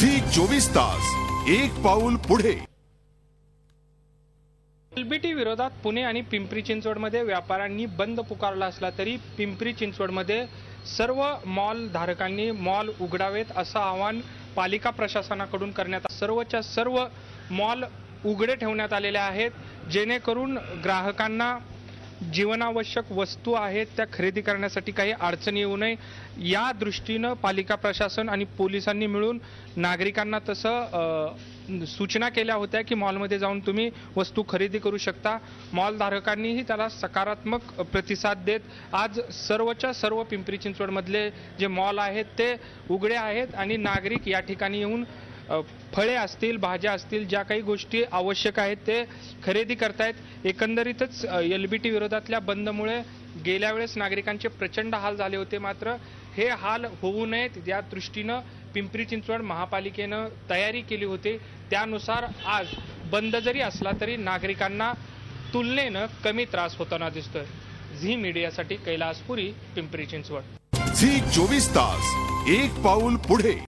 Zee 24 तास एक पाऊल पुढे। एलबीटी विरोधात पुणे आणि पिंपरी चिंचवडमध्ये व्यापाऱ्यांनी बंद पुकारला असला तरी पिंपरी चिंचवडमध्ये सर्व मॉल धारकांनी मॉल उघडावेत असं आवाहन पालिका प्रशासनाकडून करण्यात सर्वच्या सर्व मॉल उघडे ठेवण्यात आलेले आहेत, जेणेकरून ग्राहकांना जीवनावश्यक वस्तू आहेत त्या खरेदी करण्यासाठी काही अडचणी येऊ नये या दृष्टीने पालिका प्रशासन आणि पोलिसांनी मिळून नागरिकांना तसं सूचना केल्या होत्या की मॉलमध्ये जाऊन तुम्ही वस्तू खरेदी करू शकता। मॉल धारकांनीही त्याला सकारात्मक प्रतिसाद देत आज सर्वच्या सर्व पिंपरी चिंचवडमधले जे मॉल आहेत ते उघडे आहेत आणि नागरिक या ठिकाणी येऊन फळे असतील, भाज्या असतील, ज्या काही गोष्टी आवश्यक आहेत ते खरेदी करतायत। एकंदरीतच एलबीटी विरोधातल्या बंदमुळे गेल्या वेळेस नागरिकांचे प्रचंड हाल झाले होते, मात्र हे हाल होऊ नयेत या दृष्टीने पिंपरी चिंचवड महापालिकेने तयारी केली होती। त्यानुसार आज बंद जरी असला तरी नागरिकांना तुलनेने कमी त्रास होताना दिसतोय। झी मीडियासाठी कैलासपुरी, पिंपरी चिंचवड। झी 24 तास एक पाऊल पुढे।